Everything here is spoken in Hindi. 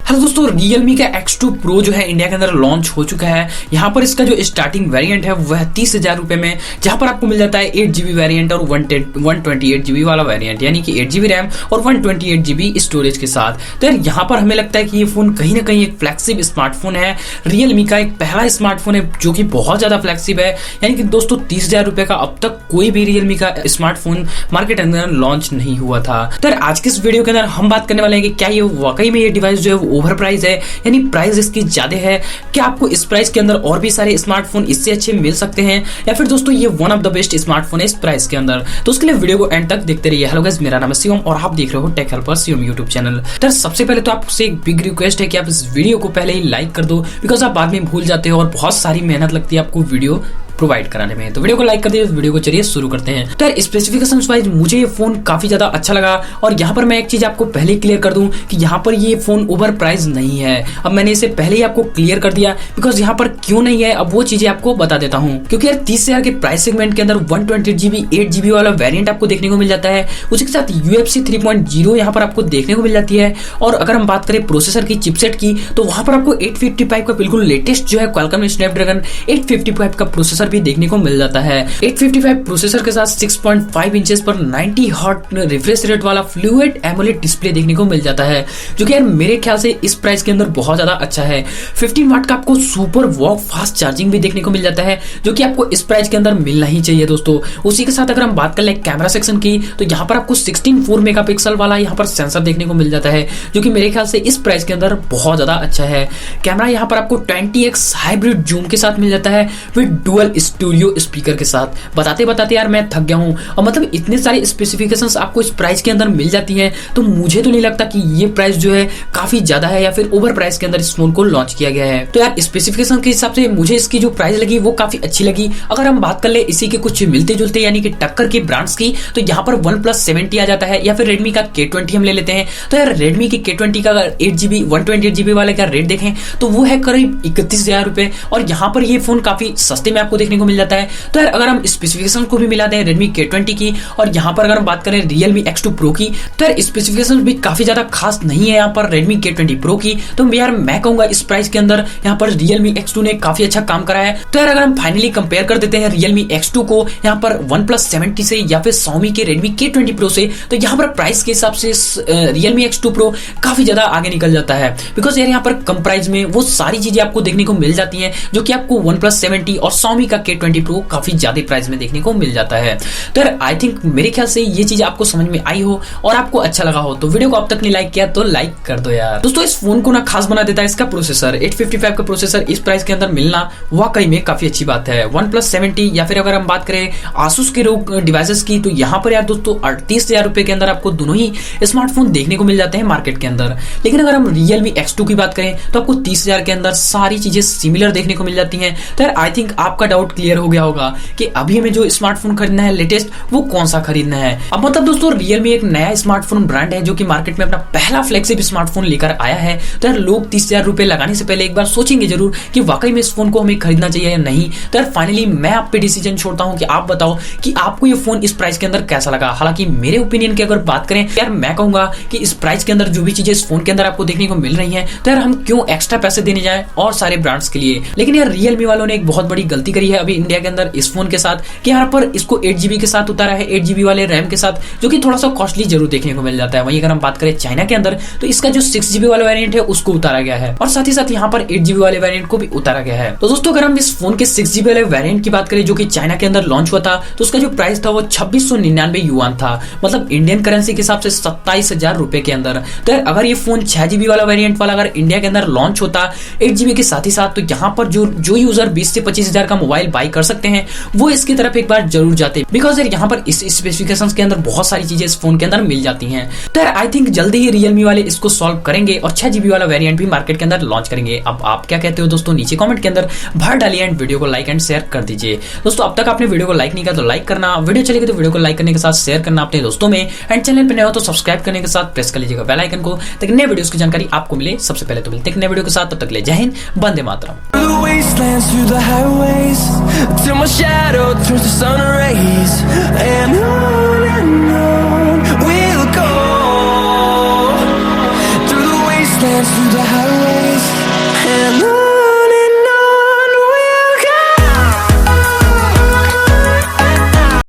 हेलो दोस्तों, Realme का X2 Pro जो है इंडिया के अंदर लॉन्च हो चुका है। यहाँ पर इसका जो स्टार्टिंग वेरिएंट है वह 30,000 रुपए में, जहाँ पर आपको मिल जाता है 8GB वेरिएंट और 128GB वाला वेरिएंट, यानी कि 8GB रैम और 128GB स्टोरेज के साथ। तो यार यहाँ पर हमें लगता है कि ये फोन कहीं ना कहीं एक फ्लैगशिप स्मार्टफोन है। Realme का एक पहला स्मार्टफोन है जो कि बहुत ज्यादा फ्लैगशिप है, यानी कि दोस्तों 30,000 रुपए का अब तक कोई भी Realme का स्मार्टफोन मार्केट के अंदर लॉन्च नहीं हुआ था। तो यार आज के इस वीडियो के अंदर हम बात करने वाले हैं कि क्या ये वाकई में ये डिवाइस जो है ओवर प्राइस है, यानी प्राइस इसकी ज्यादा है। क्या आपको इस प्राइस के अंदर और भी सारे स्मार्टफोन इससे अच्छे मिल सकते हैं, या फिर दोस्तों ये one of the best smartphone है इस प्राइस के अंदर। तो उसके लिए वीडियो को एंड तक देखते रहिए। हेलो गाइस, मेरा नाम है शिवम और आप देख रहे हो take helper Shivam YouTube channel. तो सबसे पहले तो आपसे एक बिग रिक्वेस्ट है कि आप इस वीडियो को पहले ही लाइक कर दो, बिकॉज आप बाद में भूल जाते हो और बहुत सारी मेहनत लगती है आपको वीडियो प्रोवाइड कराने में। तो वीडियो को लाइक कर दीजिए। वीडियो को चलिए शुरू करते हैं। तो यार स्पेसिफिकेशंस वाइज मुझे ये फोन काफी ज्यादा अच्छा लगा, और यहाँ पर मैं एक चीज आपको पहले क्लियर कर दूं कि यहाँ पर ये फोन ओवर प्राइस नहीं है। अब मैंने इसे पहले ही आपको क्लियर कर दिया, बिकॉज यहाँ पर क्यों नहीं है अब वो चीजें आपको बता देता हूँ। क्योंकि यार 30,000 के प्राइस सेगमेंट के अंदर 128GB 8GB वाला वेरियंट आपको देखने को मिल जाता है। उसी के साथ UFC 3.0 यहाँ पर आपको देखने को मिल जाती है। और अगर हम बात करें प्रोसेसर की, चिपसेट की, तो वहां पर आपको 855 का बिल्कुल लेटेस्ट जो है क्वालकॉम स्नैपड्रैगन 855 का प्रोसेसर भी देखने को मिल जाता है। 855 प्रोसेसर के साथ 6.5 इंचेस पर 90 हर्ट्ज रिफ्रेश रेट वाला फ्लूइड एमोलेड डिस्प्ले देखने को मिल जाता है, जो कि यार मेरे ख्याल से इस प्राइस के अंदर बहुत ज्यादा अच्छा है। 15 वाट का आपको सुपर वॉक फास्ट चार्जिंग भी देखने को मिल जाता है, जो कि आपको इस प्राइस के अंदर मिलना ही चाहिए दोस्तों। उसी के साथ अगर हम बात कर ले कैमरा सेक्शन की, तो यहाँ पर आपको 16 मेगापिक्सल वाला यहाँ पर सेंसर देखने को मिल जाता है, जो कि मेरे ख्याल से इस प्राइस के अंदर बहुत ज्यादा अच्छा है। कैमरा यहाँ पर आपको 20x हाइब्रिड जूम के साथ मिल जाता है विद डुअल स्टूडियो स्पीकर के साथ। बताते बताते यार मैं थक गया हूं, और मतलब इतने सारे स्पेसिफिकेशंस आपको इस प्राइस के अंदर मिल जाती हैं, तो मुझे तो नहीं लगता कि ये प्राइस जो है काफी ज्यादा है या फिर ओवर प्राइस के अंदर इस फोन को लॉन्च किया गया है। तो यार स्पेसिफिकेशन के हिसाब से मुझे इसकी जो प्राइस लगी वो काफी अच्छी लगी। अगर हम बात कर ले इसी के कुछ मिलते जुलते यानी कि टक्कर के ब्रांड्स की, तो यहाँ पर OnePlus 70 आ जाता है, या फिर Redmi का K20 हम ले लेते हैं। तो यार Redmi की K20 का अगर 8GB 128GB वाले का रेट देखें तो वो है करीब 31,000 रुपए, और यहाँ पर ये फोन काफी सस्ते में आपको देखने को मिल जाता है। तो यार अगर हम स्पेसिफिकेशन को भी मिलाते हैं Redmi K20 की, और यहाँ पर अगर हम बात करें Realme X2 Pro की, तो यार स्पेसिफिकेशन भी काफी ज्यादा खास नहीं है यहाँ पर Redmi K20 Pro की। तो यार मैं कहूंगा इस प्राइस के अंदर यहाँ पर Realme X2 ने काफी अच्छा काम करा है। तो यार अगर हम फाइनली कंपेयर कर देते हैं Realme X2 को यहाँ पर OnePlus 70 से या फिर Xiaomi के Redmi K20 Pro से, तो यहाँ पर प्राइस के हिसाब से Realme X2 Pro काफी ज्यादा आगे निकल जाता है, बिकॉज यार यहाँ पर कम प्राइस में वो सारी चीजें आपको देखने को मिल जाती हैं जो कि आपको OnePlus 70 और Xiaomi का K20 Pro काफी ज्यादा प्राइस में देखने को मिल जाता है। तो यार आई थिंक मेरे ख्याल से ये चीज आपको समझ में आई हो और आपको अच्छा लगा हो, तो वीडियो को अब तक नहीं लाइक किया तो लाइक कर दो यार। दोस्तों इस फोन को ना खास बना देता है इसका प्रोसेसर। 855 का प्रोसेसर इस प्राइस के अंदर मिलना वाकई में काफी अच्छी बात है। OnePlus 70 या फिर अगर हम बात करें Asus के डिवाइसेस की, तो यहाँ पर यार दोस्तों 38,000 रुपए के अंदर आपको दोनों ही स्मार्टफोन देखने को मिल जाते हैं मार्केट के अंदर। लेकिन अगर हम Realme X2 की बात करें तो आपको 30,000 के अंदर सारी चीजें सिमिलर देखने को मिल जाती हैं। तो यार आई थिंक आपका डाउट क्लियर हो गया होगा कि अभी हमें जो स्मार्टफोन खरीदना है लेटेस्ट, वो कौन सा खरीदना है। अब मतलब दोस्तों Realme एक नया स्मार्टफोन ब्रांड है जो कि मार्केट में अपना पहला फ्लैगशिप स्मार्टफोन लेकर आया है। तो यार लोग 30,000 रुपए लगाने से पहले एक बार सोचेंगे जरूर कि वाकई में इस फोन को हमें खरीदना चाहिए या नहीं। तो यार फाइनली मैं आप पे डिसीजन छोड़ता हूं कि आप बताओ कि आपको ये फोन इस प्राइस के अंदर कैसा लगा। हालांकि मेरे ओपिनियन की अगर बात करें, यार मैं कहूंगा कि इस प्राइस के अंदर जो भी चीजें इस फोन के अंदर आपको देखने को मिल रही है, तो यार हम क्यों एक्स्ट्रा पैसे देने जाए और सारे ब्रांड्स के लिए। लेकिन यार Realme वालों ने एक बहुत बड़ी गलती करी है अभी इंडिया के अंदर इस फोन के साथ, कि यहाँ पर इसको 8GB के साथ उतारा है, 8GB वाले रैम के साथ, जो कि थोड़ा सा कॉस्टली जरूर देखने को मिल जाता है। वहीं अगर हम बात करें चाइना के अंदर, तो इसका जो 6GB वाला वेरिएंट है उसको उतारा गया है, और साथ ही साथ यहाँ पर 8GB वाले वेरिएंट को भी उतारा गया है। तो दोस्तों अगर हम इस फोन के 6GB वाले वेरिएंट की बात करें जो कि चाइना के अंदर लॉन्च हुआ था, तो उसका जो प्राइस था वो 2699 युआन था, मतलब इंडियन करेंसी के हिसाब से 27,000 रुपए के अंदर। तो यार अगर ये फोन 6GB वाला वेरिएंट वाला अगर इंडिया के अंदर लॉन्च होता 8GB के साथ ही साथ, तो यहाँ पर जो यूजर 20 से 25,000 का मोबाइल बाई कर सकते हैं वो इसकी तरफ एक बार जरूर जाते, बिकॉज यार यहाँ पर इस स्पेसिफिकेशंस के अंदर बहुत सारी चीजें इस फोन के अंदर मिल जाती हैं। तो यार आई थिंक जल्दी ही Realme वाले इसको सॉल्व करेंगे और 6GB वाला वेरिएंट भी मार्केट के अंदर लॉन्च करेंगे। अब आप क्या कहते हो दोस्तों, नीचे कमेंट के अंदर भर डालिए एंड वीडियो को लाइक एंड शेयर कर दीजिए। दोस्तों अब तक आपने वीडियो को लाइक नहीं किया तो लाइक करना, वीडियो चलेगी तो वीडियो को लाइक करने के साथ शेयर करना अपने दोस्तों में, एंड चैनल पर नए हो तो सब्सक्राइब करने के साथ प्रेस कर लीजिएगा बेल आइकन को, ताकि नए वीडियोस की जानकारी आपको मिले सबसे पहले। तो मिलते हैं नए वीडियो के साथ, तब तक ले जय Hind, Vande Mataram. We'll go through the my way.